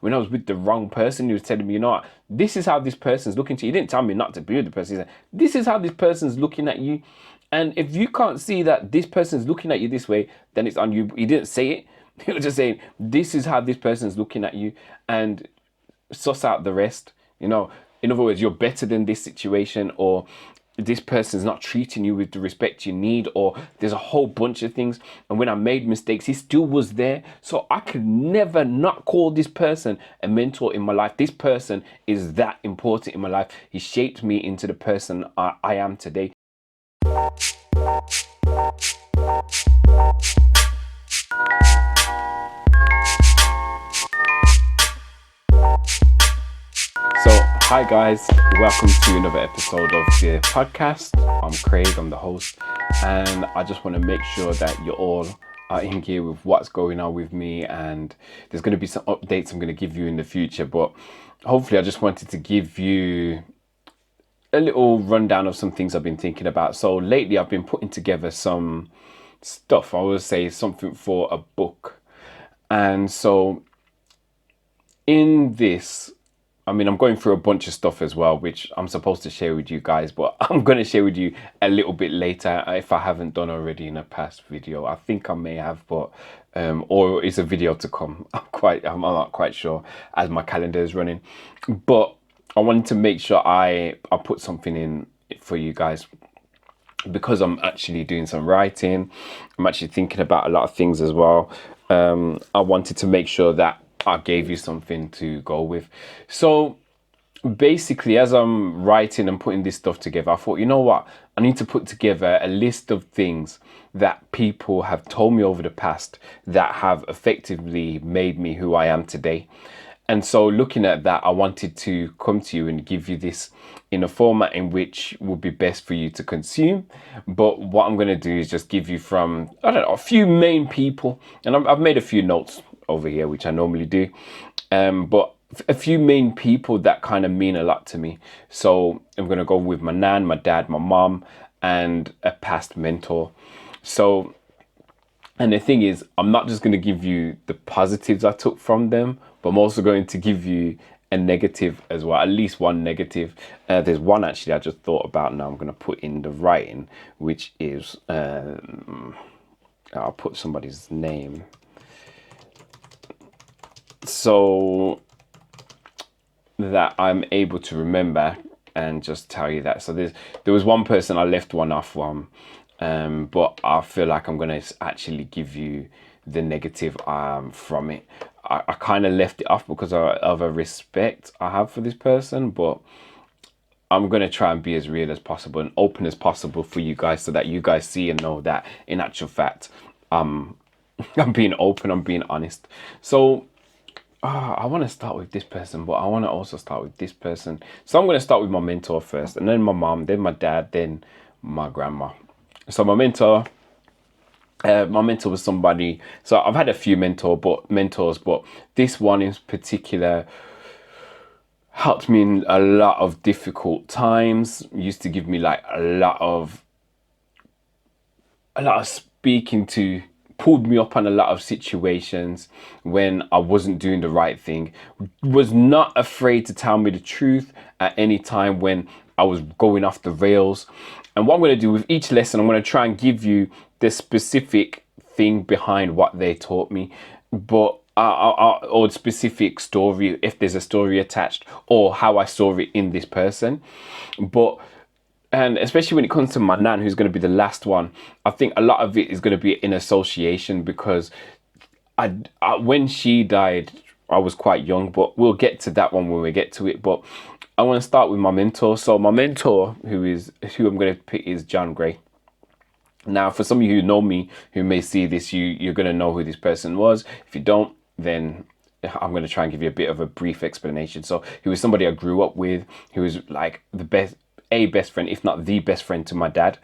when I was with the wrong person, he was telling me, you know what, this is how this person's looking to you. He didn't tell me not to be with the person. He said, this is how this person's looking at you. And if you can't see that this person's looking at you this way, then it's on you. He didn't say it. He was just saying, this is how this person's looking at you, and suss out the rest. In other words, you're better than this situation, or this person's not treating you with the respect you need, or there's a whole bunch of things. And when I made mistakes, he still was there. So I could never not call this person a mentor in my life. This person is that important in my life. He shaped me into the person I am today. So, hi guys, welcome to another episode of the podcast. I'm Craig, I'm the host, and I just want to make sure that you all are in gear with what's going on with me, and there's going to be some updates I'm going to give you in the future, but hopefully I just wanted to give you a little rundown of some things I've been thinking about. So lately I've been putting together some stuff, I would say something for a book. And so in this, I'm going through a bunch of stuff as well, which I'm supposed to share with you guys, but I'm going to share with you a little bit later if I haven't done already in a past video. I think I may have, but or it's a video to come. I'm not quite sure as my calendar is running, but I wanted to make sure I put something in for you guys, because I'm actually doing some writing. I'm actually thinking about a lot of things as well. I wanted to make sure that I gave you something to go with. So basically, as I'm writing and putting this stuff together, I thought, you know what? I need to put together a list of things that people have told me over the past that have effectively made me who I am today. And so looking at that, I wanted to come to you and give you this in a format in which would be best for you to consume. But what I'm going to do is just give you from, a few main people. And I've made a few notes over here, which I normally do. But a few main people that kind of mean a lot to me. So I'm going to go with my nan, my dad, my mom, and a past mentor. So, and the thing is, I'm not just going to give you the positives I took from them, but I'm also going to give you a negative as well, at least one negative. There's one actually I just thought about now I'm going to put in the writing, which is, I'll put somebody's name. So that I'm able to remember and just tell you that. So there was one person I left one off from, but I feel like I'm going to actually give you the negative from it. I kind of left it off because of a respect I have for this person, but I'm going to try and be as real as possible and open as possible for you guys, so that you guys see and know that in actual fact, I'm being open, I'm being honest. So I want to start with this person, but I want to also start with this person. So I'm going to start with my mentor first, and then my mom, then my dad, then my grandma. So my mentor was somebody. So I've had a few mentors, but this one in particular helped me in a lot of difficult times. Used to give me like a lot of speaking to, pulled me up on a lot of situations when I wasn't doing the right thing, was not afraid to tell me the truth at any time when I was going off the rails. And what I'm going to do with each lesson, I'm going to try and give you the specific thing behind what they taught me, but or specific story, if there's a story attached, or how I saw it in this person. And especially when it comes to my nan, who's going to be the last one, I think a lot of it is going to be in association, because when she died, I was quite young, but we'll get to that one when we get to it. But I want to start with my mentor. So my mentor, who I'm going to pick, is John Gray. Now, for some of you who know me, who may see this, you're going to know who this person was. If you don't, then I'm going to try and give you a bit of a brief explanation. So he was somebody I grew up with. He was like the best friend, if not the best friend to my dad.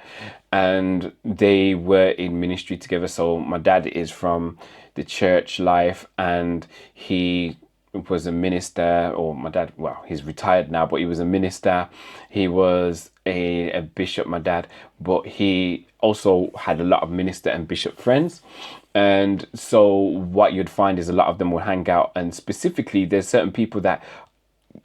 And they were in ministry together. So my dad is from the church life, and he was a minister, or my dad, well, he's retired now, but he was a minister. He was a bishop, my dad, but he also had a lot of minister and bishop friends. And so what you'd find is a lot of them would hang out, and specifically there's certain people that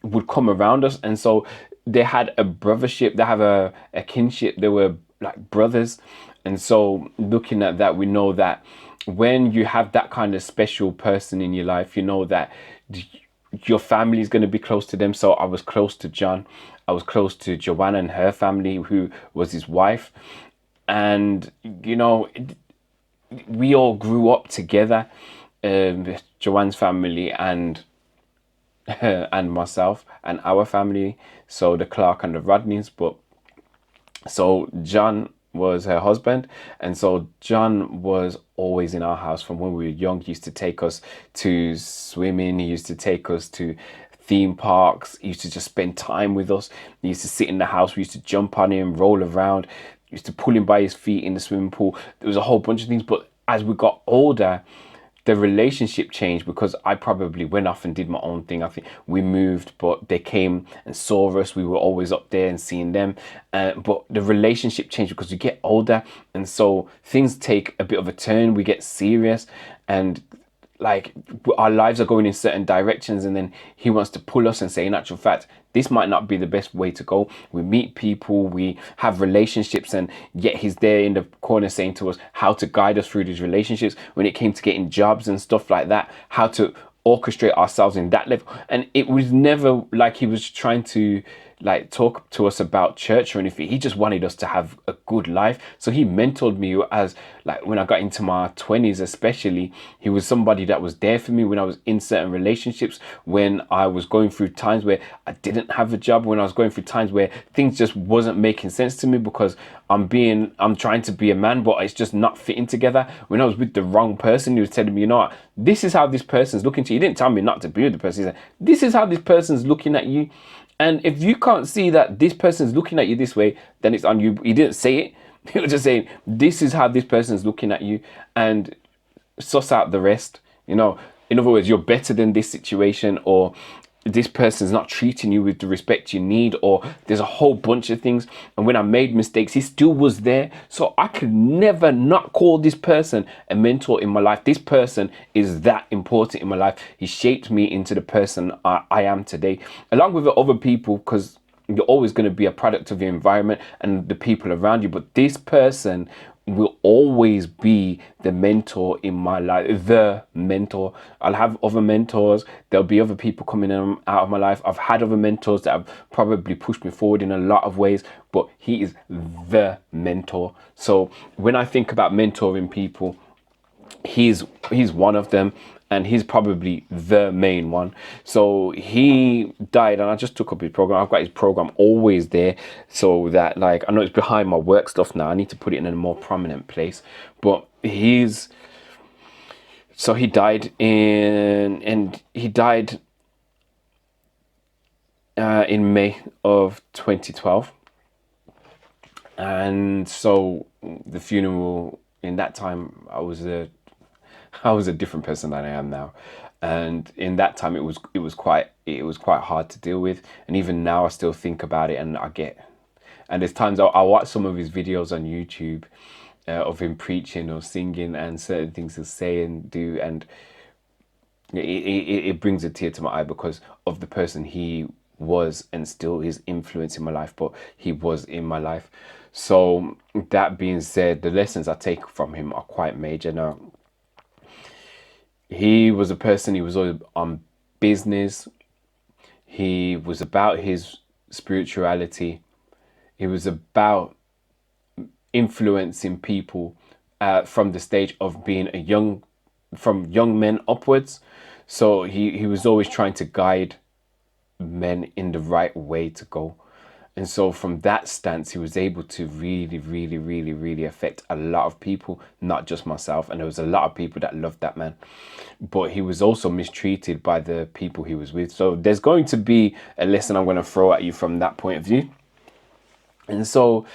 would come around us, and so they had a brothership, they have a kinship, they were like brothers. And so looking at that, we know that when you have that kind of special person in your life, you know that your family is going to be close to them. So I was close to John, I was close to Joanna and her family, who was his wife. And you know, we all grew up together, Joanne's family and and myself and our family, so the Clark and the Rodneys. But so John was her husband, and so John was always in our house from when we were young. He used to take us to swimming, he used to take us to theme parks, he used to just spend time with us. He used to sit in the house, we used to jump on him, roll around, used to pull him by his feet in the swimming pool. There was a whole bunch of things. But as we got older, the relationship changed, because I probably went off and did my own thing. I think we moved, but they came and saw us. We were always up there and seeing them. But the relationship changed because we get older, and so things take a bit of a turn. We get serious, and like our lives are going in certain directions, and then he wants to pull us and say, in actual fact, this might not be the best way to go. We meet people, we have relationships, and yet he's there in the corner saying to us how to guide us through these relationships. When it came to getting jobs and stuff like that, how to orchestrate ourselves in that level. And it was never like he was trying to like talk to us about church or anything. He just wanted us to have a good life. So he mentored me as like when I got into my 20s, especially. He was somebody that was there for me when I was in certain relationships, when I was going through times where I didn't have a job, when I was going through times where things just wasn't making sense to me because I'm trying to be a man, but it's just not fitting together. When I was with the wrong person, he was telling me, you know what, this is how this person's looking to you. He didn't tell me not to be with the person. He said, this is how this person's looking at you. And if you can't see that this person's looking at you this way, then it's on you. He didn't say it. He was just saying, this is how this person's looking at you, and suss out the rest. You know, in other words, you're better than this situation, or this person's not treating you with the respect you need, or there's a whole bunch of things. And when I made mistakes, he still was there. So I could never not call this person a mentor in my life. This person is that important in my life. He shaped me into the person I am today, along with the other people, because you're always going to be a product of your environment and the people around you. But this person will always be the mentor in my life, the mentor. I'll have other mentors. There'll be other people coming in out of my life. I've had other mentors that have probably pushed me forward in a lot of ways, but he is the mentor. So when I think about mentoring people, he's one of them, and he's probably the main one. So he died, and I just took up his program. I've got his program always there, so that, like, I know it's behind my work stuff now. I need to put it in a more prominent place. But he died in May of 2012. And so the funeral, in that time, I was a different person than I am now, and in that time it was quite hard to deal with. And even now I still think about it, and there's times I watch some of his videos on YouTube of him preaching or singing, and certain things he'll say and do, and it brings a tear to my eye because of the person he was, and still his influence in my life. But he was in my life. So that being said, the lessons I take from him are quite major. Now, he was a person, he was always on business. He was about his spirituality. He was about influencing people from the stage of being from young men upwards. So he was always trying to guide men in the right way to go. And so from that stance, he was able to really, really, really, really affect a lot of people, not just myself. And there was a lot of people that loved that man. But he was also mistreated by the people he was with. So there's going to be a lesson I'm going to throw at you from that point of view. And so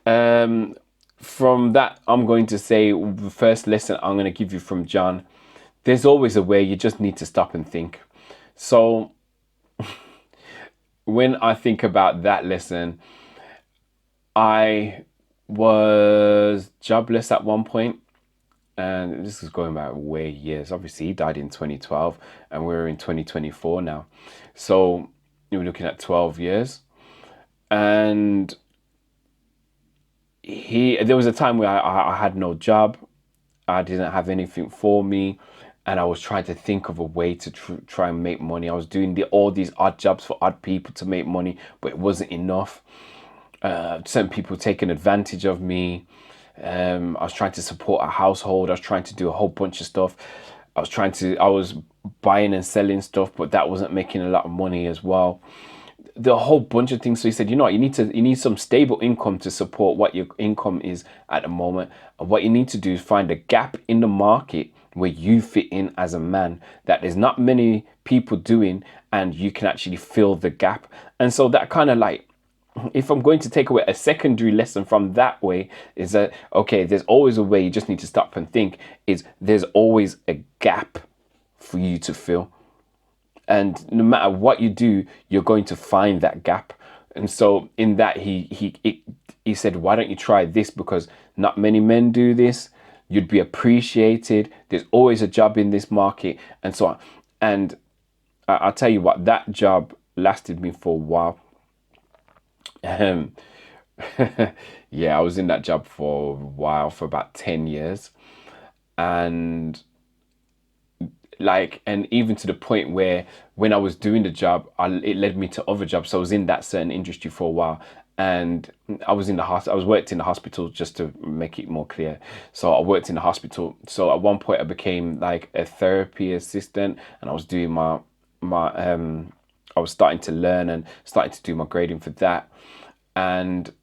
from that, I'm going to say the first lesson I'm going to give you from John: there's always a way. You just need to stop and think. So when I think about that lesson, I was jobless at one point, and this is going back way years. Obviously, he died in 2012, and we're in 2024 now. So you're looking at 12 years. And there was a time where I had no job. I didn't have anything for me, and I was trying to think of a way to try and make money. I was doing all these odd jobs for odd people to make money, but it wasn't enough. Certain people taking advantage of me. I was trying to support a household. I was trying to do a whole bunch of stuff. I was buying and selling stuff, but that wasn't making a lot of money as well. The whole bunch of things. So he said, you know what, you need some stable income to support what your income is at the moment. And what you need to do is find a gap in the market where you fit in as a man that there's not many people doing, and you can actually fill the gap. And so that kind of like, if I'm going to take away a secondary lesson from that way, is that, okay, there's always a way. You just need to stop and think, is there's always a gap for you to fill. And no matter what you do, you're going to find that gap. And so in that, he said, why don't you try this? Because not many men do this. You'd be appreciated. There's always a job in this market, and so on. And I'll tell you what, that job lasted me for a while. Um, yeah, I was in that job for a while, for about 10 years. And and even to the point where when I was doing the job, it led me to other jobs. So I was in that certain industry for a while, and I was worked in the hospital, just to make it more clear. So I worked in the hospital. So at one point I became like a therapy assistant, and I was doing I was starting to learn and starting to do my grading for that. And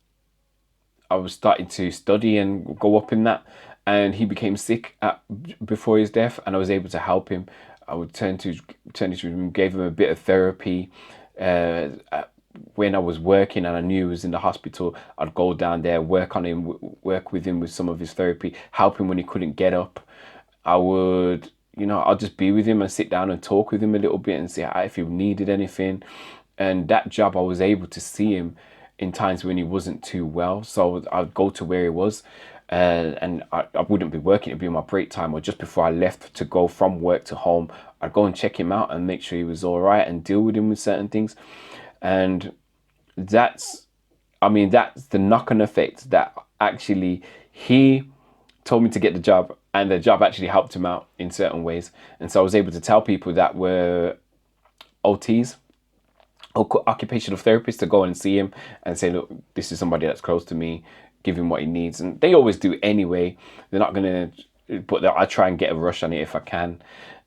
I was starting to study and go up in that. And he became sick before his death, and I was able to help him. I would turn to him, gave him a bit of therapy. Uh, when I was working and I knew he was in the hospital, I'd go down there, work on him, work with him with some of his therapy, help him when he couldn't get up. I would, I'll just be with him and sit down and talk with him a little bit and see if he needed anything. And that job, I was able to see him in times when he wasn't too well. So I'd go to where he was, and I wouldn't be working. It'd be my break time, or just before I left to go from work to home, I'd go and check him out and make sure he was all right and deal with him with certain things. And that's the knock-on effect, that actually he told me to get the job, and the job actually helped him out in certain ways. And so I was able to tell people that were OTs, occupational therapists, to go and see him and say, look, this is somebody that's close to me, give him what he needs. And they always do anyway. They're not going to, but I try and get a rush on it if I can,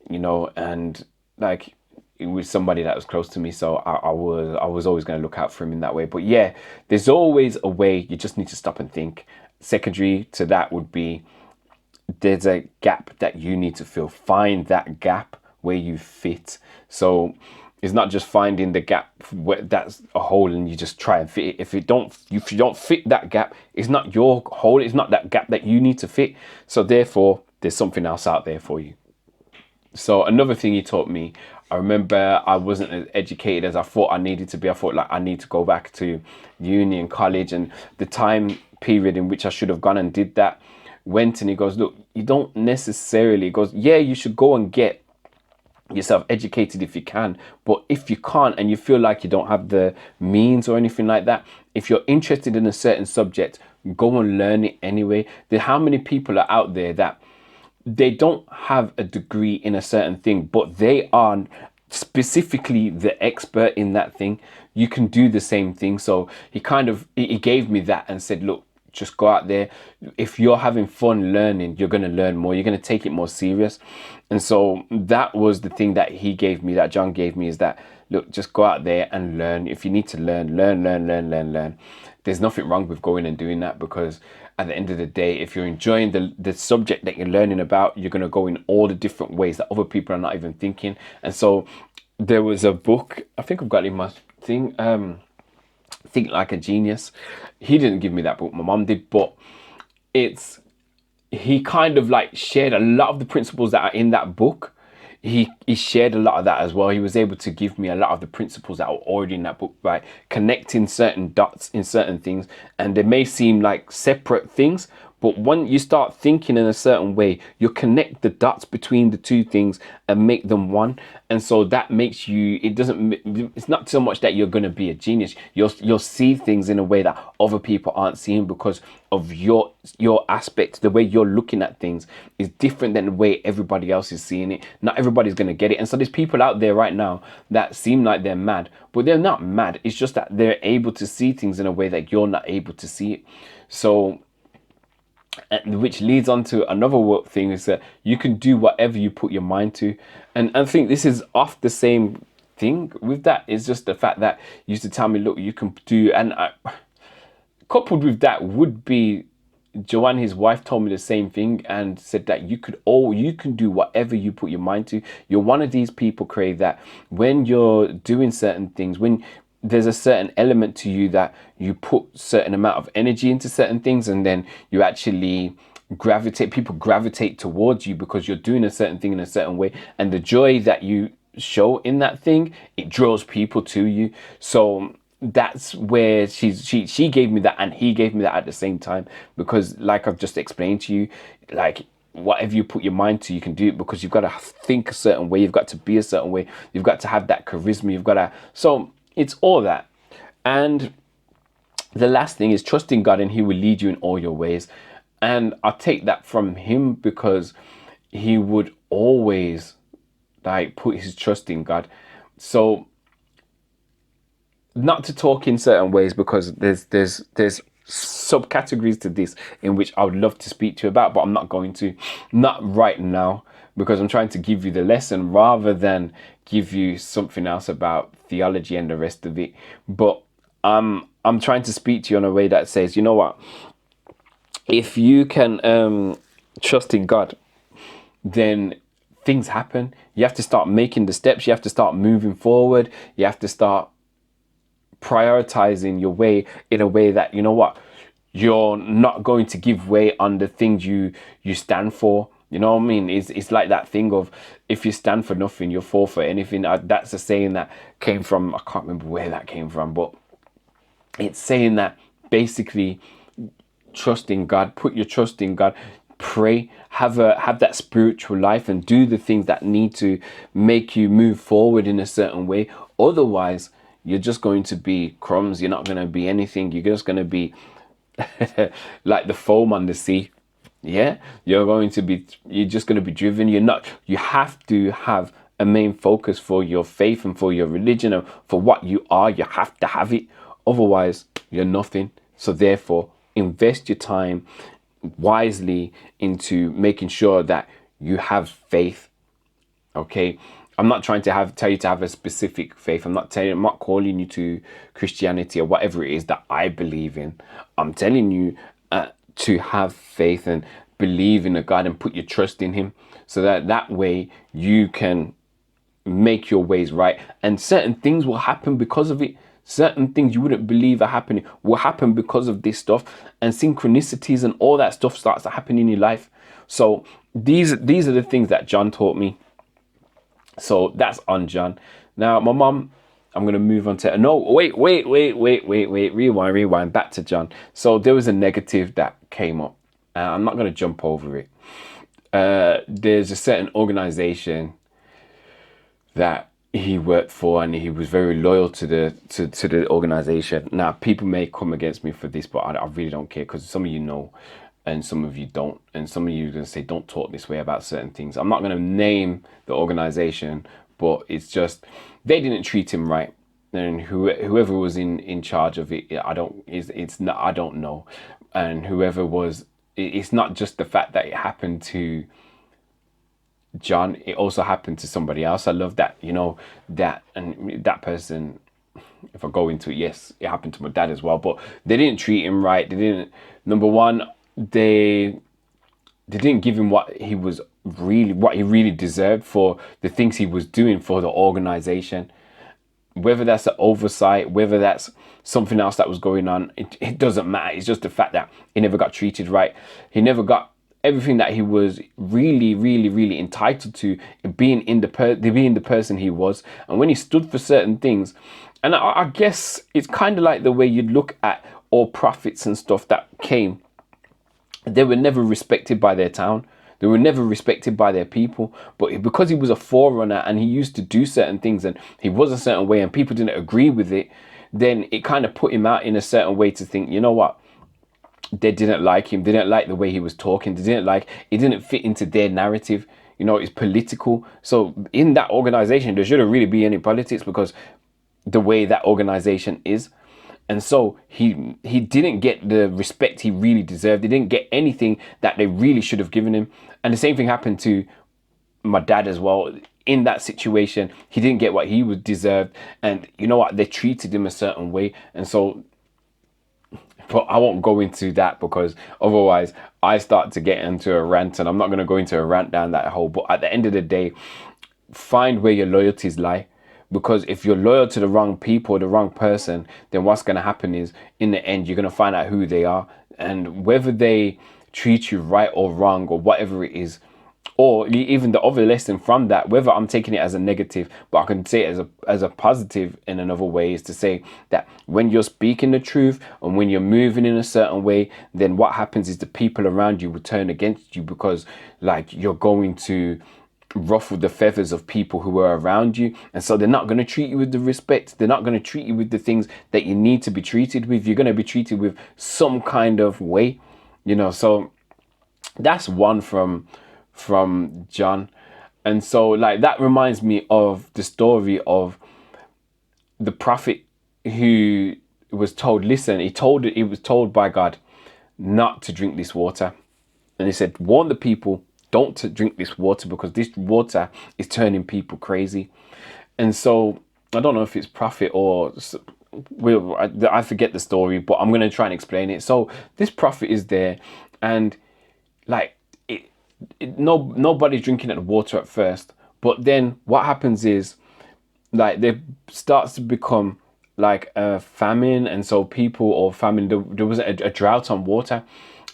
and like, it was somebody that was close to me. So I was always going to look out for him in that way. But yeah, there's always a way. You just need to stop and think. Secondary to that would be, there's a gap that you need to fill. Find that gap where you fit. So it's not just finding the gap where that's a hole and you just try and fit it. If you don't fit that gap, it's not your hole. It's not that gap that you need to fit. So therefore, there's something else out there for you. So another thing he taught me, I remember I wasn't as educated as I thought I needed to be. I thought like I need to go back to uni and college, and the time period in which I should have gone and did that went. And he goes, look, you don't necessarily, he goes, yeah, you should go and get yourself educated if you can, but if you can't and you feel like you don't have the means or anything like that, if you're interested in a certain subject, go and learn it anyway. How many people are out there that they don't have a degree in a certain thing, but they are specifically the expert in that thing? You can do the same thing. So he gave me that and said, look, just go out there. If you're having fun learning, you're going to learn more. You're going to take it more serious. And so that was the thing that he gave me, that John gave me, is that, look, just go out there and learn. If you need to learn. There's nothing wrong with going and doing that, because at the end of the day, if you're enjoying the subject that you're learning about, you're going to go in all the different ways that other people are not even thinking. And so there was a book, I think I've got it in my thing, Think Like a Genius. He didn't give me that book, my mom did, but he kind of like shared a lot of the principles that are in that book he shared a lot of that as well. He was able to give me a lot of the principles that are already in that book by connecting certain dots in certain things, and they may seem like separate things, but when you start thinking in a certain way, you connect the dots between the two things and make them one. And so that makes you, it's not so much that you're going to be a genius. You'll see things in a way that other people aren't seeing because of your aspect. The way you're looking at things is different than the way everybody else is seeing it. Not everybody's going to get it. And so there's people out there right now that seem like they're mad, but they're not mad. It's just that they're able to see things in a way that you're not able to see it. So, which leads on to another thing, is that you can do whatever you put your mind to. And I think this is off the same thing with that. It's just the fact that you used to tell me, look, you can do, and coupled with that would be Joanne, his wife, told me the same thing and said that you can do whatever you put your mind to. You're one of these people, Craig, that when you're doing certain things, when there's a certain element to you that you put certain amount of energy into certain things, and then you actually people gravitate towards you because you're doing a certain thing in a certain way, and the joy that you show in that thing, it draws people to you. So that's where she gave me that, and he gave me that at the same time, because like I've just explained to you, like whatever you put your mind to, you can do it, because you've got to think a certain way, you've got to be a certain way, you've got to have that charisma, you've got to, so it's all that. And the last thing is trusting God, and he will lead you in all your ways. And I take that from him because he would always like put his trust in God. So not to talk in certain ways, because there's subcategories to this in which I would love to speak to you about, but I'm not going to, not right now, because I'm trying to give you the lesson rather than give you something else about theology and the rest of it. But I'm trying to speak to you in a way that says, you know what, if you can trust in God, then things happen. You have to start making the steps, you have to start moving forward, you have to start prioritizing your way in a way that, you know what, you're not going to give way on the things you stand for. You know what I mean? It's like that thing of, if you stand for nothing, you'll fall for anything. That's a saying that came from, I can't remember where that came from, but it's saying that basically trust in God, put your trust in God, pray, have that spiritual life, and do the things that need to make you move forward in a certain way. Otherwise, you're just going to be crumbs. You're not going to be anything. You're just going to be like the foam on the sea. Yeah, you're just going to be driven. You have to have a main focus for your faith and for your religion and for what you are. You have to have it. Otherwise, you're nothing. So therefore, invest your time wisely into making sure that you have faith. Okay. I'm not trying to tell you to have a specific faith. I'm not calling you to Christianity or whatever it is that I believe in. I'm telling you to have faith and believe in a God and put your trust in him, so that way you can make your ways right. And certain things will happen because of it. Certain things you wouldn't believe are happening will happen because of this stuff, and synchronicities and all that stuff starts to happen in your life. So these are the things that John taught me. So that's on John. Now, my mom, I'm going to move on to, no, wait, rewind back to John. So there was a negative that came up. I'm not going to jump over it. There's a certain organization that he worked for, and he was very loyal to the organization. Now, people may come against me for this, but I really don't care, because some of you know and some of you don't, and some of you are going to say, don't talk this way about certain things. I'm not going to name the organization, but it's just, they didn't treat him right, and whoever was in charge of it, I don't know. And whoever was, it's not just the fact that it happened to John, it also happened to somebody else. I love that, that, and that person, if I go into it, yes, it happened to my dad as well, but they didn't treat him right. They didn't, number one, they didn't give him what he really deserved for the things he was doing for the organization. Whether that's an oversight, whether that's something else that was going on, it doesn't matter. It's just the fact that he never got treated right. He never got everything that he was really, really, really entitled to, being being the person he was. And when he stood for certain things, and I guess it's kind of like the way you'd look at all prophets and stuff that came. They were never respected by their town. They were never respected by their people. But because he was a forerunner and he used to do certain things and he was a certain way and people didn't agree with it, then it kind of put him out in a certain way to think, you know what? They didn't like him. They didn't like the way he was talking. They didn't like, it didn't fit into their narrative. You know, it's political. So in that organization, there shouldn't really be any politics because the way that organization is. And so he didn't get the respect he really deserved. He didn't get anything that they really should have given him. And the same thing happened to my dad as well. In that situation, he didn't get what he would deserved. And you know what? They treated him a certain way. And so, but I won't go into that because otherwise I start to get into a rant, and I'm not going to go into a rant down that hole. But at the end of the day, find where your loyalties lie. Because if you're loyal to the wrong people, the wrong person, then what's going to happen is in the end, you're going to find out who they are, and whether they treat you right or wrong or whatever it is, or even the other lesson from that, whether I'm taking it as a negative, but I can say it as a positive in another way, is to say that when you're speaking the truth and when you're moving in a certain way, then what happens is the people around you will turn against you because like you're going to ruffle the feathers of people who are around you, and so they're not going to treat you with the respect. They're not going to treat you with the things that you need to be treated with. You're going to be treated with some kind of way, you know. So that's one from John. And so like that reminds me of the story of the prophet who was told, listen, he was told by God not to drink this water, and he said, warn the people, don't to drink this water because this water is turning people crazy. And so I don't know if it's prophet or I forget the story, but I'm going to try and explain it. So this prophet is there, and like nobody's drinking the water at first, but then what happens is like there starts to become like a famine, and so people or famine, there was a drought on water,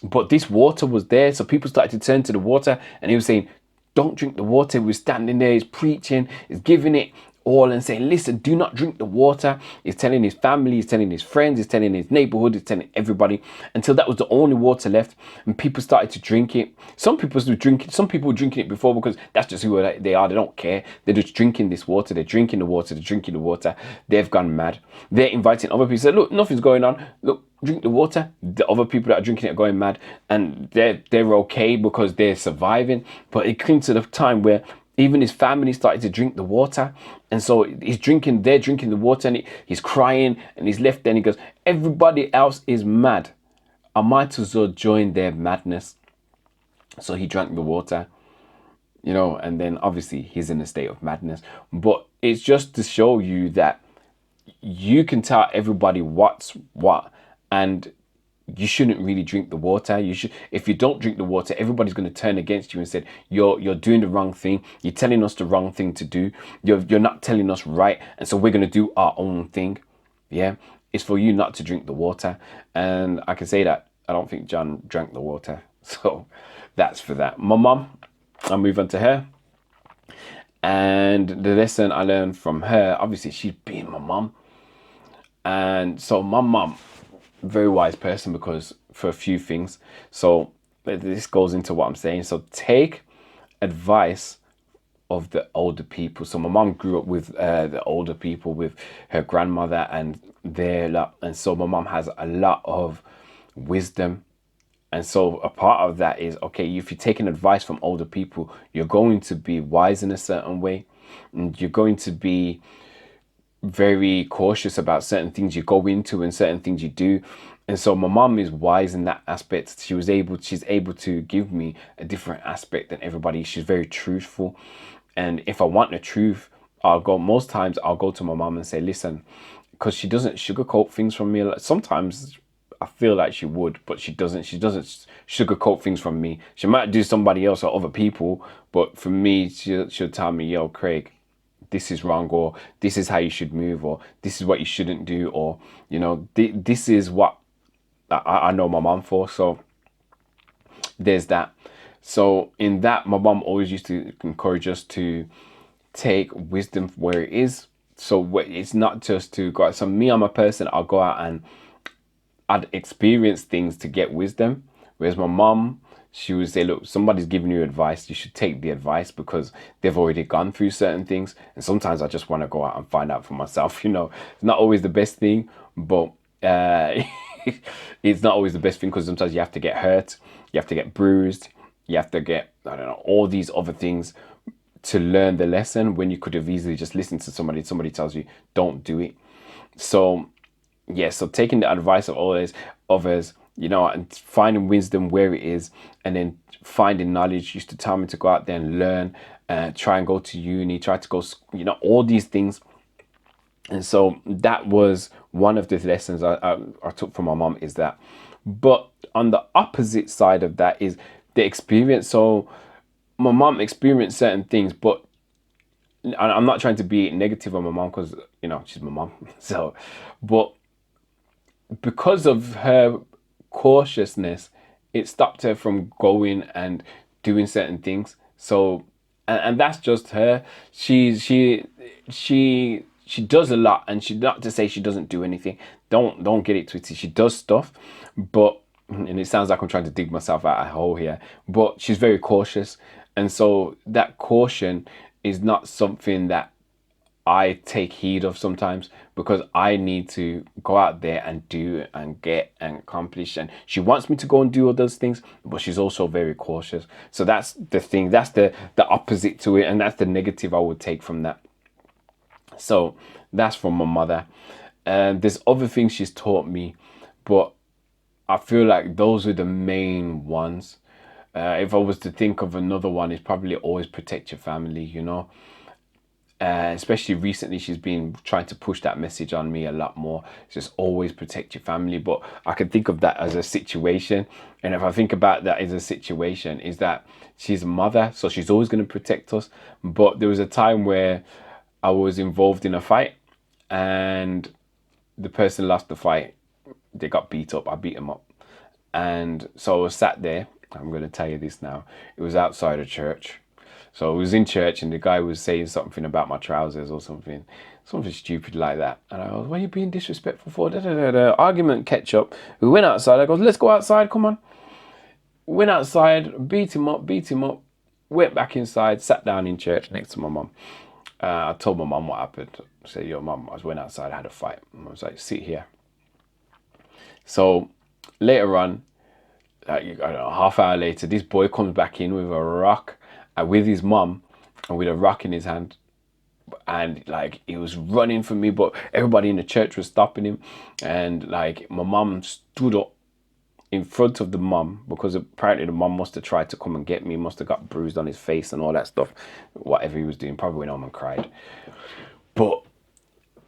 but this water was there, so people started to turn to the water, and he was saying, don't drink the water. We're standing there, he's preaching, he's giving it all and saying, listen, do not drink the water. He's telling his family, he's telling his friends, he's telling his neighborhood, he's telling everybody, until that was the only water left, and people started to drink it. Some people were drinking it before because that's just who they are. They don't care. They're just drinking this water. They're drinking the water. They're drinking the water. They've gone mad. They're inviting other people. Say, look, nothing's going on. Look, drink the water. The other people that are drinking it are going mad, and they're okay because they're surviving. But it came to the time where even his family started to drink the water, and so they're drinking the water, and he's crying, and he's left there, and he goes, everybody else is mad, I might as well join their madness. So he drank the water, you know, and then obviously he's in a state of madness. But it's just to show you that you can tell everybody what's what, and you shouldn't really drink the water. If you don't drink the water, everybody's going to turn against you and say, you're doing the wrong thing. You're telling us the wrong thing to do. You're not telling us right. And so we're going to do our own thing. Yeah. It's for you not to drink the water. And I can say that I don't think John drank the water. So that's for that. My mom, I'll move on to her. And the lesson I learned from her, obviously she's been my mom. And so my mom, very wise person, because for a few things. So this goes into what I'm saying. So take advice of the older people. So my mom grew up with the older people, with her grandmother and their lot, and so my mom has a lot of wisdom. And so a part of that is, okay, if you're taking advice from older people, you're going to be wise in a certain way, and you're going to be very cautious about certain things you go into and certain things you do. And so my mom is wise in that aspect. She's able to give me a different aspect than everybody. She's very truthful, and if I want the truth, most times I'll go to my mom and say, listen, because she doesn't sugarcoat things from me. Sometimes I feel like she would, but she doesn't sugarcoat things from me. She might do somebody else or other people, but for me, she'll tell me, yo, Craig, this is wrong, or this is how you should move, or this is what you shouldn't do, or, you know, this is what I know my mom for. So there's that. So in that, my mom always used to encourage us to take wisdom where it is. So it's not just to go out. So me, I'm a person, I'll go out and I'd experience things to get wisdom. Whereas my mom, she would say, look, somebody's giving you advice. You should take the advice because they've already gone through certain things. And sometimes I just want to go out and find out for myself. It's not always the best thing, but it's not always the best thing because sometimes you have to get hurt, you have to get bruised, you have to get, I don't know, all these other things to learn the lesson when you could have easily just listened to somebody tells you, don't do it. So yeah, so taking the advice of all these others, and finding wisdom where it is, and then finding knowledge. Used to tell me to go out there and learn, try and go to uni, try to go, all these things. And so that was one of the lessons I took from my mom, is that. But on the opposite side of that is the experience. So my mom experienced certain things, but I'm not trying to be negative on my mom because, she's my mom. So, but because of her cautiousness, it stopped her from going and doing certain things. So, and that's just her. She does a lot, and she, not to say she doesn't do anything. Don't get it twisted. She does stuff, but, and it sounds like I'm trying to dig myself out a hole here, but she's very cautious, and so that caution is not something that I take heed of sometimes, because I need to go out there and do and get and accomplish. And she wants me to go and do all those things, but she's also very cautious. So that's the thing. That's the opposite to it. And that's the negative I would take from that. So that's from my mother. And there's other things she's taught me, but I feel like those are the main ones. If I was to think of another one, it's probably always protect your family, especially recently, she's been trying to push that message on me a lot more. Just always protect your family. But I can think of that as a situation. And if I think about that as a situation, is that she's a mother, so she's always going to protect us. But there was a time where I was involved in a fight and the person lost the fight. They got beat up. I beat them up. And so I was sat there. I'm going to tell you this now. It was outside a church. So I was in church and the guy was saying something about my trousers or something stupid like that. And I was, what are you being disrespectful for? Argument catch up. We went outside. I goes, let's go outside. Come on. Went outside, beat him up. Went back inside, sat down in church next to my mum. I told my mum what happened. I said, yo, mum, I went outside, I had a fight. I was like, sit here. So later on, like, I don't know, half hour later, this boy comes back in with a rock, with his mum, and with a rock in his hand, and like he was running for me, but everybody in the church was stopping him, and like my mum stood up in front of the mum, because apparently the mum must have tried to come and get me, must have got bruised on his face and all that stuff, whatever he was doing, probably went home and cried. But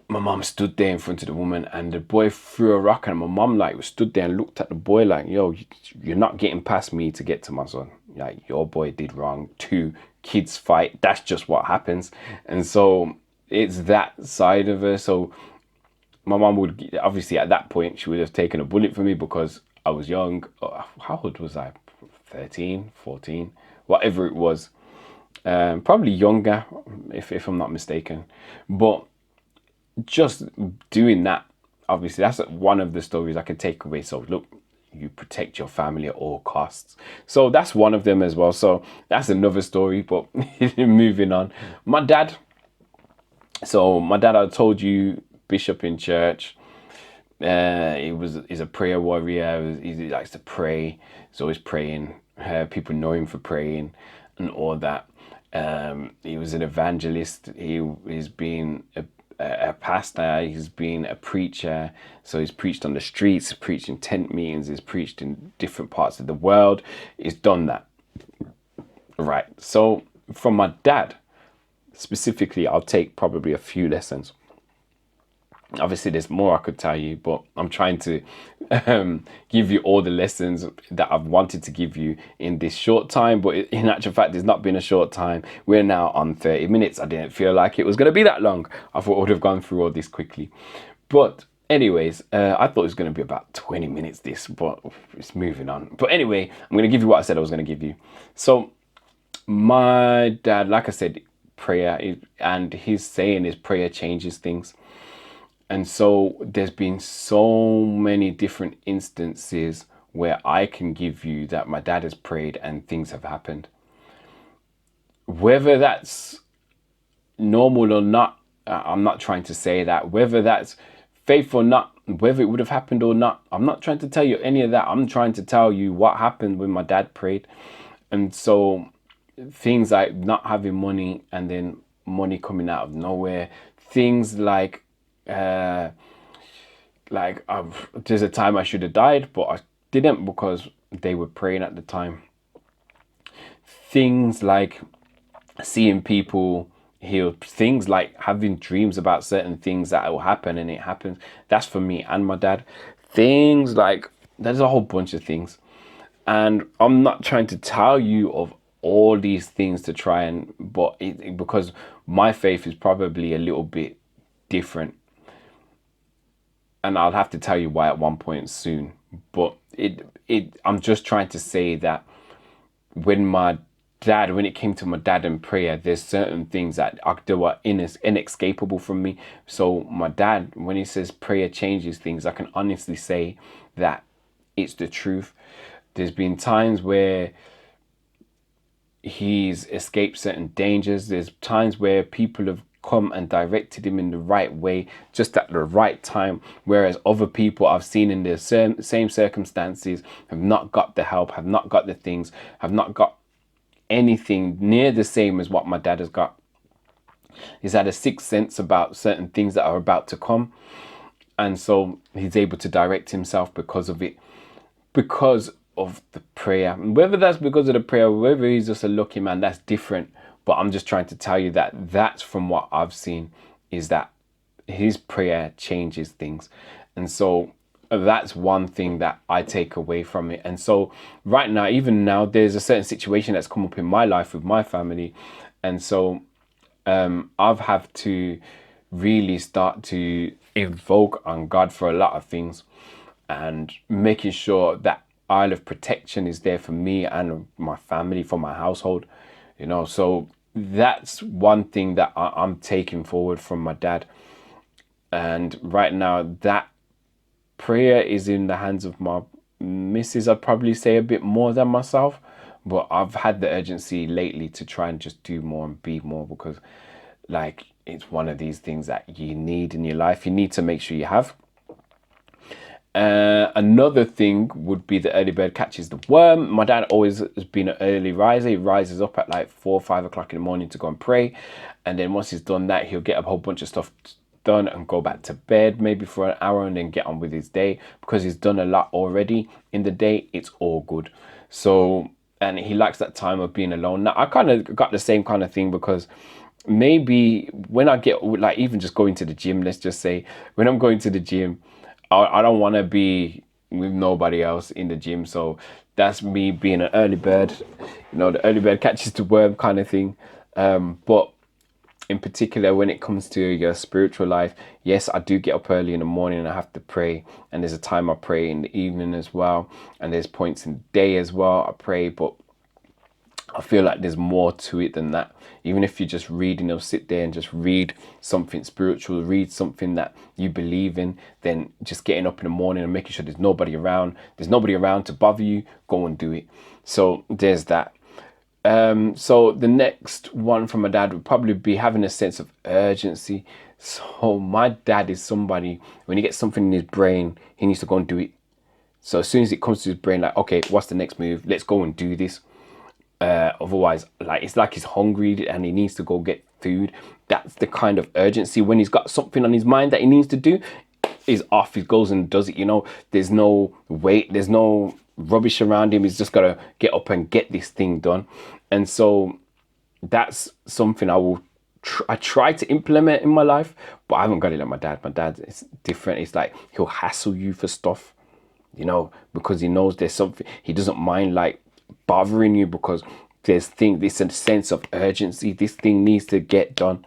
my mum stood there in front of the woman, and the boy threw a rock, and my mum like stood there and looked at the boy like, yo, you're not getting past me to get to my son. Like, your boy did wrong. Two kids fight. That's just what happens. And so it's that side of her. So my mum would, obviously at that point, she would have taken a bullet for me because I was young. How old was I? 13, 14, whatever it was. Probably younger, if I'm not mistaken. But just doing that, obviously that's one of the stories I could take away. So look, you protect your family at all costs. So that's one of them as well. So that's another story, but moving on. My dad, I told you, bishop in church. He's a prayer warrior. He likes to pray. He's always praying. People know him for praying and all that. He was an evangelist. He's been a pastor, he's been a preacher, so he's preached on the streets, preached in tent meetings, he's preached in different parts of the world. He's done that. Right, so from my dad specifically, I'll take probably a few lessons. Obviously there's more I could tell you, but I'm trying to give you all the lessons that I've wanted to give you in this short time. But in actual fact, it's not been a short time. We're now on 30 minutes. I didn't feel like it was going to be that long. I thought I would have gone through all this quickly. But Anyways, I thought it was going to be about 20 minutes this, but it's moving on. But anyway, I'm going to give you what I said I was going to give you. So my dad, like I said, and his saying is prayer changes things. And so there's been so many different instances where I can give you that my dad has prayed and things have happened. Whether that's normal or not, I'm not trying to say that. Whether that's faith or not, whether it would have happened or not, I'm not trying to tell you any of that. I'm trying to tell you what happened when my dad prayed. And so things like not having money and then money coming out of nowhere, things like there's a time I should have died, but I didn't because they were praying at the time. Things like seeing people healed, things like having dreams about certain things that will happen and it happens. That's for me and my dad. Things like, there's a whole bunch of things. And I'm not trying to tell you of all these things to try and, because my faith is probably a little bit different. And I'll have to tell you why at one point soon. But I'm just trying to say that when it came to my dad and prayer, there's certain things that they were inescapable from me. So my dad, when he says prayer changes things, I can honestly say that it's the truth. There's been times where he's escaped certain dangers. There's times where people have come and directed him in the right way just at the right time, whereas other people I've seen in the same circumstances have not got the help, have not got the things, have not got anything near the same as what my dad has got. He's had a sixth sense about certain things that are about to come, and so he's able to direct himself because of it, because of the prayer. Whether that's because of the prayer, whether he's just a lucky man, that's different. But I'm just trying to tell you that that's from what I've seen, is that his prayer changes things. And so that's one thing that I take away from it. And so right now, even now, there's a certain situation that's come up in my life with my family. And so I've had to really start to invoke on God for a lot of things and making sure that aisle of protection is there for me and my family, for my household. So that's one thing that I'm taking forward from my dad. And right now, that prayer is in the hands of my missus. I'd probably say a bit more than myself, but I've had the urgency lately to try and just do more and be more, because it's one of these things that you need in your life. You need to make sure you have. Another thing would be the early bird catches the worm. My dad always has been an early riser. He rises up at 4 or 5 o'clock in the morning to go and pray, and then once he's done that, he'll get a whole bunch of stuff done and go back to bed maybe for an hour and then get on with his day, because he's done a lot already in the day. It's all good. So, and he likes that time of being alone. Now I kind of got the same kind of thing, because maybe when I get even just going to the gym, let's just say when I'm going to the gym, I don't want to be with nobody else in the gym. So that's me being an early bird, the early bird catches the worm kind of thing. But in particular, when it comes to your spiritual life, yes, I do get up early in the morning and I have to pray. And there's a time I pray in the evening as well. And there's points in the day as well I pray. But I feel like there's more to it than that. Even if you just read, sit there and just read something spiritual, read something that you believe in, then just getting up in the morning and making sure there's nobody around to bother you, go and do it. So there's that. So the next one from my dad would probably be having a sense of urgency. So my dad is somebody, when he gets something in his brain, he needs to go and do it. So as soon as it comes to his brain, okay, what's the next move? Let's go and do this. Otherwise, it's like he's hungry and he needs to go get food. That's the kind of urgency. When he's got something on his mind that he needs to do, he's off. He goes and does it. There's no wait. There's no rubbish around him. He's just got to get up and get this thing done. And so that's something I try to implement in my life, but I haven't got it like my dad. My dad is different. It's like he'll hassle you for stuff, because he knows there's something. He doesn't mind bothering you, because there's a sense of urgency. This thing needs to get done.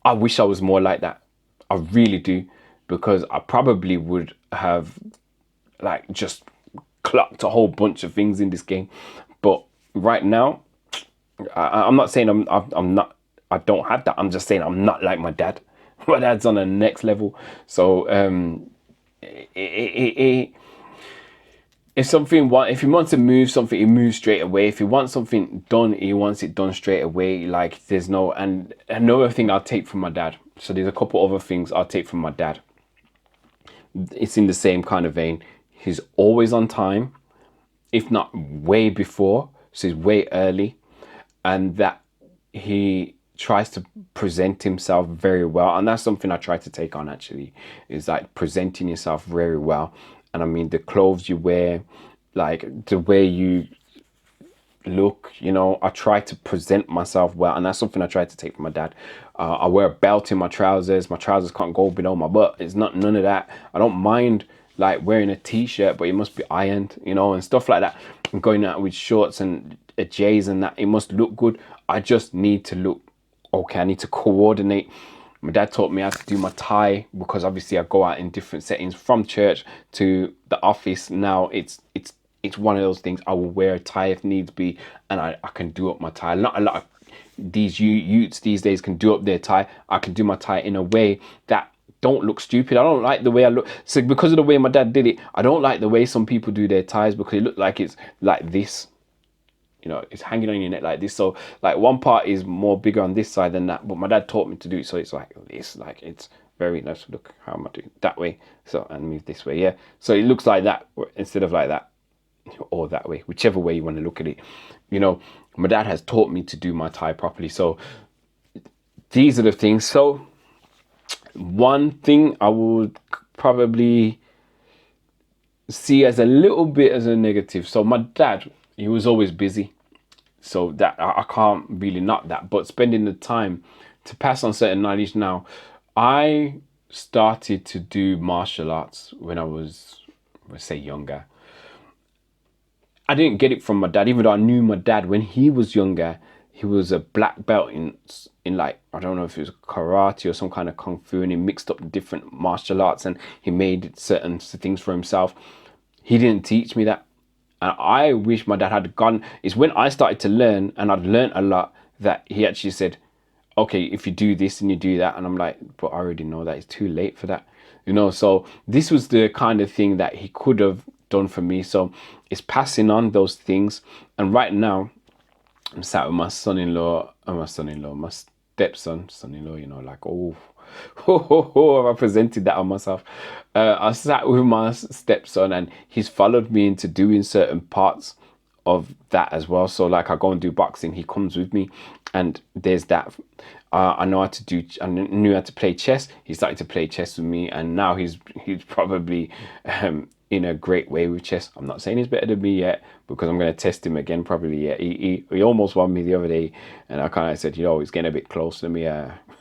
I wish I was more like that. I really do. because I probably would have like just clocked a whole bunch of things in this game. But right now, I'm not saying I'm not, I don't have that. I'm just saying I'm not like my dad. My dad's on the next level. So if something if he wants to move something, he moves straight away. If he wants something done, he wants it done straight away. Like there's no, and another thing I'll take from my dad. So there's a couple other things I'll take from my dad. It's in the same kind of vein. He's always on time, if not way before. So he's way early, and that he tries to present himself very well. And that's something I try to take on actually, is like presenting yourself very well. And I mean, the clothes you wear, like the way you look, you know, I try to present myself well. And that's something I try to take from my dad. I wear a belt in my trousers. My trousers can't go below my butt. It's not none of that. I don't mind like wearing a t-shirt, but it must be ironed, you know, and stuff like that. I'm going out with shorts and a J's and that. It must look good. I just need to look okay. I need to coordinate. My dad taught me how to do my tie, because obviously I go out in different settings, from church to the office. Now it's one of those things. I will wear a tie if needs be, and I can do up my tie. Not a lot of these youths these days can do up their tie. I can do my tie in a way that don't look stupid. I don't like the way I look. So because of the way my dad did it, I don't like the way some people do their ties, because it look like it's like this. You know, it's hanging on your neck like this. So like one part is more bigger on this side than that. But my dad taught me to do it, so it's like this. Like it's very nice. Look, how am I doing that way? So and move this way, yeah. So it looks like that instead of like that, or that way, whichever way you want to look at it. You know, my dad has taught me to do my tie properly. So these are the things. So one thing I would probably see as a little bit as a negative. So my dad, he was always busy. So that I can't really knock that. But spending the time to pass on certain knowledge now, I started to do martial arts when I was, let's say, younger. I didn't get it from my dad, even though I knew my dad when he was younger. He was a black belt in like, I don't know if it was karate or some kind of kung fu, and he mixed up different martial arts and he made certain things for himself. He didn't teach me that. And I wish my dad had gone. It's when I started to learn, and I'd learned a lot, that he actually said, okay, if you do this and you do that. And I'm like, but I already know that. It's too late for that. You know, so this was the kind of thing that he could have done for me. So it's passing on those things. And right now, I'm sat with my son-in-law, my stepson, son-in-law, you know, like, oh, have I presented that on myself? I sat with my stepson, and he's followed me into doing certain parts of that as well. So like I go and do boxing, he comes with me, and there's that. I know how to do. I knew how to play chess. He started to play chess with me, and now he's probably in a great way with chess. I'm not saying he's better than me yet, because I'm going to test him again probably. Yeah, he almost won me the other day, and I kind of said, you know, he's getting a bit close. Let me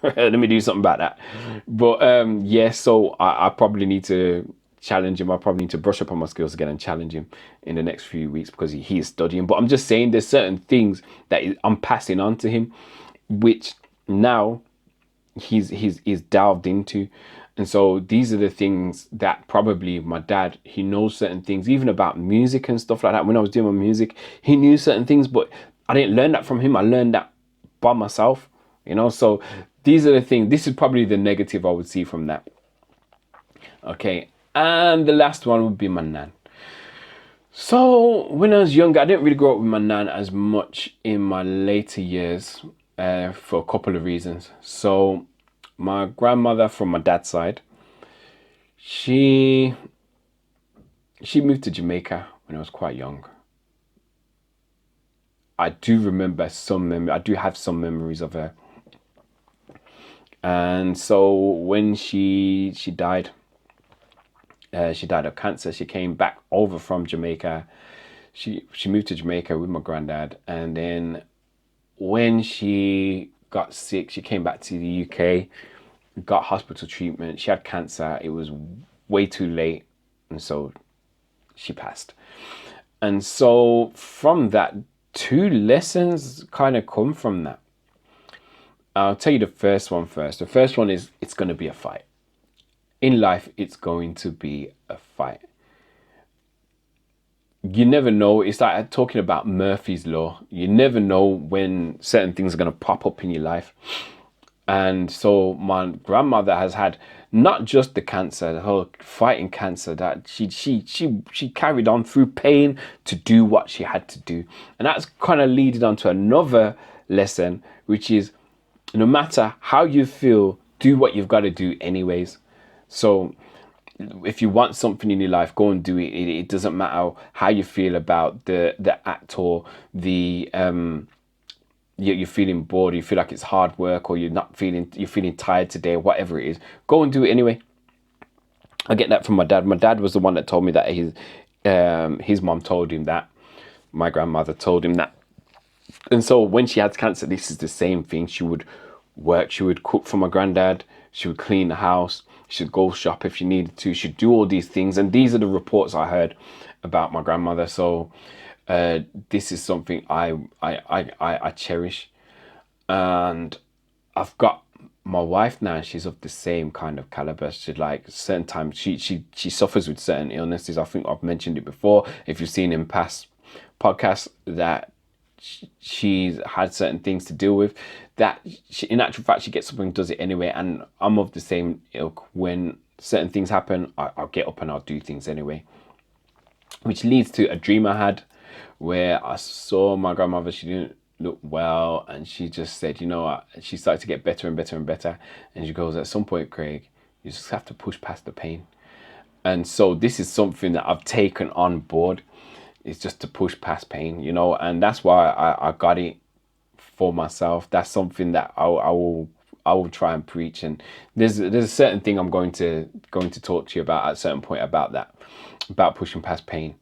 let me do something about that. But yeah, so I probably need to challenge him. I probably need to brush up on my skills again and challenge him in the next few weeks, because he is studying. But I'm just saying, there's certain things that I'm passing on to him, which now he's delved into. And so these are the things that probably my dad, he knows certain things, even about music and stuff like that. When I was doing my music, he knew certain things, but I didn't learn that from him. I learned that by myself, you know. So these are the things. This is probably the negative I would see from that. Okay, and the last one would be my nan. So when I was younger, I didn't really grow up with my nan as much in my later years, for a couple of reasons. So my grandmother from my dad's side, she moved to Jamaica when I was quite young. I do remember I do have some memories of her. And so when she died, she died of cancer. She came back over from Jamaica. She moved to Jamaica with my granddad, and then when she got sick, she came back to the UK, got hospital treatment. She had cancer. It was way too late, and so she passed. And so from that, two lessons kind of come from that. I'll tell you the first one first. The first one is, it's going to be a fight. in life, it's going to be a fight. You never know. It's like talking about Murphy's Law. You never know when certain things are going to pop up in your life. And so my grandmother has had not just the cancer, her fighting cancer, that she carried on through pain to do what she had to do. And that's kind of leading on to another lesson, which is no matter how you feel, do what you've got to do anyways. So if you want something in your life, go and do it. It doesn't matter how you feel about the act, or the you're feeling bored, you feel like it's hard work, or you're feeling tired today, whatever it is, go and do it anyway. I get that from my dad. My dad was the one that told me that his mom told him that. My grandmother told him that. And so when she had cancer, this is the same thing. She would work, she would cook for my granddad, she would clean the house, she'd go shop if she needed to, she'd do all these things. And these are the reports I heard about my grandmother. So this is something I cherish. And I've got my wife now, she's of the same kind of caliber. She, like, certain times she suffers with certain illnesses. I think I've mentioned it before, if you've seen in past podcasts, that she's had certain things to deal with, that in actual fact she gets up and does it anyway. And I'm of the same ilk. When certain things happen, I'll get up and I'll do things anyway, which leads to a dream I had where I saw my grandmother. She didn't look well, and she just said, you know what, she started to get better and better and better, and she goes, at some point, Craig, you just have to push past the pain. And so this is something that I've taken on board. It's just to push past pain, you know, and that's why I got it for myself. That's something that I will try and preach. And there's a certain thing I'm going to talk to you about at a certain point about that, about pushing past pain.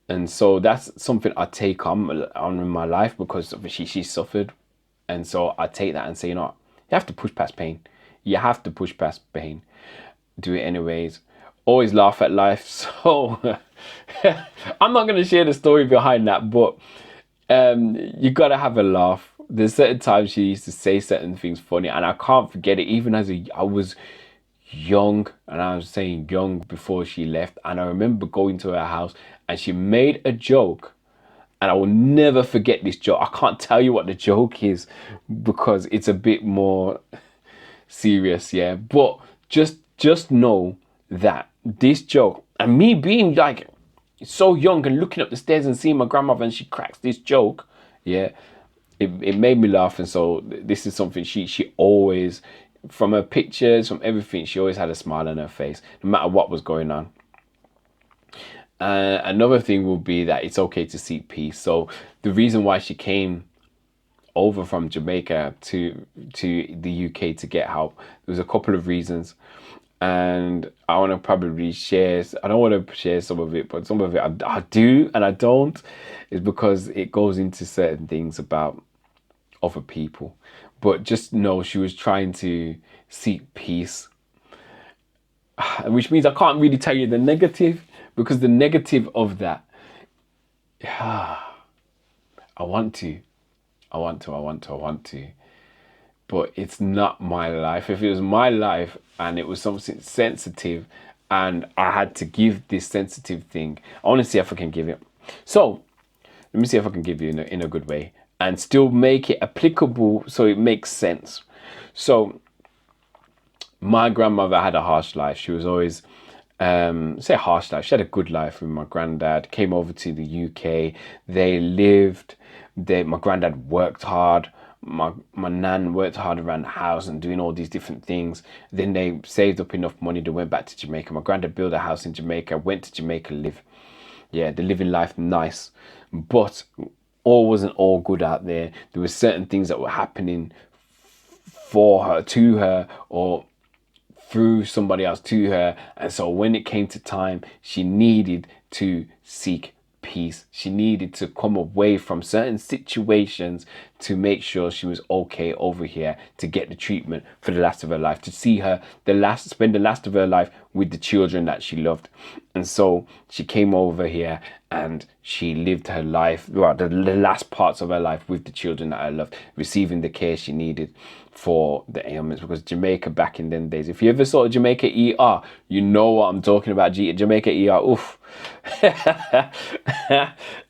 And so that's something I take on in my life, because obviously she suffered. And so I take that and say, you know what, you have to push past pain. You have to push past pain. Do it anyways. Always laugh at life. So I'm not going to share the story behind that, but you got to have a laugh. There's certain times she used to say certain things funny, and I can't forget it. Even as I was young, and I was saying young before she left, and I remember going to her house and she made a joke, and I will never forget this joke. I can't tell you what the joke is because it's a bit more serious, yeah, but just know that this joke, and me being like so young and looking up the stairs and seeing my grandmother and she cracks this joke, yeah, it made me laugh. And so this is something she always, from her pictures, from everything, she always had a smile on her face no matter what was going on. Another thing will be that it's okay to seek peace. So the reason why she came over from Jamaica to the UK to get help, there was a couple of reasons. And I want to probably share, I don't want to share some of it, but some of it I do and I don't, is because it goes into certain things about other people. But just know she was trying to seek peace, which means I can't really tell you the negative, because the negative of that, I want to, but it's not my life. If it was my life and it was something sensitive and I had to give this sensitive thing, I want to see if I can give it. So let me see if I can give you in a good way and still make it applicable so it makes sense. So my grandmother had a harsh life. She was always, say harsh life, she had a good life with my granddad. Came over to the UK. They lived, my granddad worked hard. My nan worked hard around the house and doing all these different things. Then they saved up enough money. They went back to Jamaica. My granddad built a house in Jamaica, went to Jamaica, live. Yeah, they're living life nice. But all wasn't all good out there. There were certain things that were happening for her, to her, or through somebody else to her. And so when it came to time, she needed to seek peace. She needed to come away from certain situations to make sure she was okay over here, to get the treatment for the last of her life, to see her spend the last of her life with the children that she loved. And so she came over here and she lived her life, well, the last parts of her life with the children that I loved, receiving the care she needed. for the ailments, because Jamaica back in them days, if you ever saw Jamaica ER, you know what I'm talking about. Jamaica ER, oof.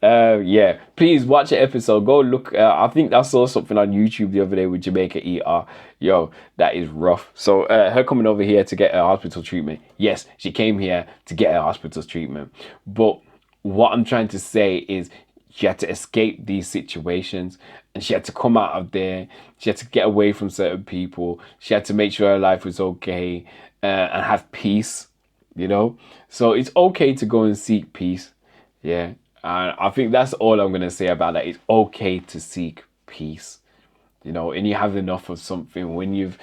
Yeah, please watch the episode. Go look. I think I saw something on YouTube the other day with Jamaica ER. Yo, that is rough. So her coming over here to get her hospital treatment. Yes, she came here to get her hospital treatment. But what I'm trying to say is, she had to escape these situations, and she had to come out of there. She had to get away from certain people. She had to make sure her life was okay, and have peace, you know? So it's okay to go and seek peace. Yeah. And I think that's all I'm going to say about that. It's okay to seek peace, you know, and you have enough of something, when you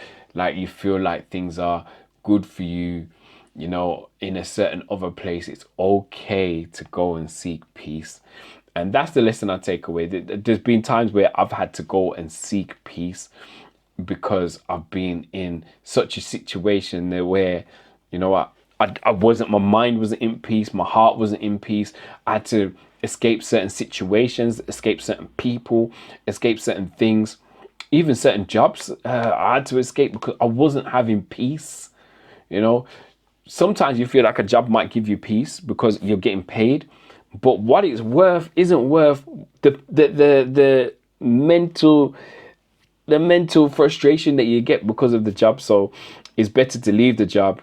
feel like things are good for you, you know, in a certain other place, it's okay to go and seek peace. And that's the lesson I take away. There's been times where I've had to go and seek peace because I've been in such a situation there where, you know what, I wasn't, my mind wasn't in peace, my heart wasn't in peace. I had to escape certain situations, escape certain people, escape certain things, even certain jobs. I had to escape because I wasn't having peace, you know. Sometimes you feel like a job might give you peace because you're getting paid, but what it's worth isn't worth the mental frustration that you get because of the job. So it's better to leave the job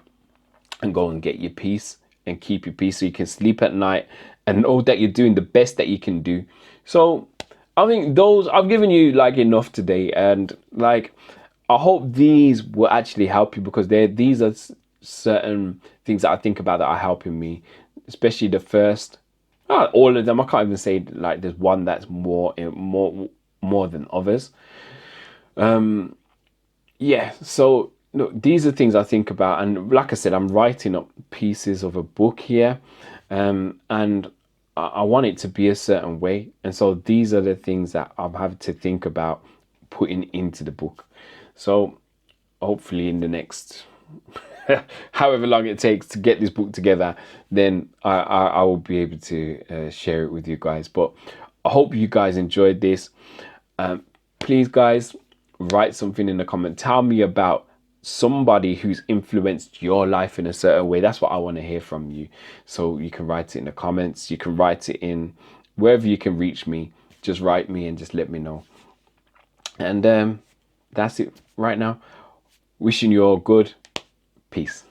and go and get your peace and keep your peace, so you can sleep at night and know that you're doing the best that you can do. So I think those, I've given you like enough today, and like I hope these will actually help you, because these are certain things that I think about that are helping me, especially the first. Not all of them. I can't even say like there's one that's more than others. Yeah. So no, these are things I think about, and like I said, I'm writing up pieces of a book here, and I want it to be a certain way, and so these are the things that I've had to think about putting into the book. So hopefully in the next however long it takes to get this book together, then I will be able to share it with you guys. But I hope you guys enjoyed this. Please, guys, write something in the comment. Tell me about somebody who's influenced your life in a certain way. That's what I want to hear from you. So you can write it in the comments. You can write it in wherever you can reach me. Just write me and just let me know. And that's it right now. Wishing you all good. Peace.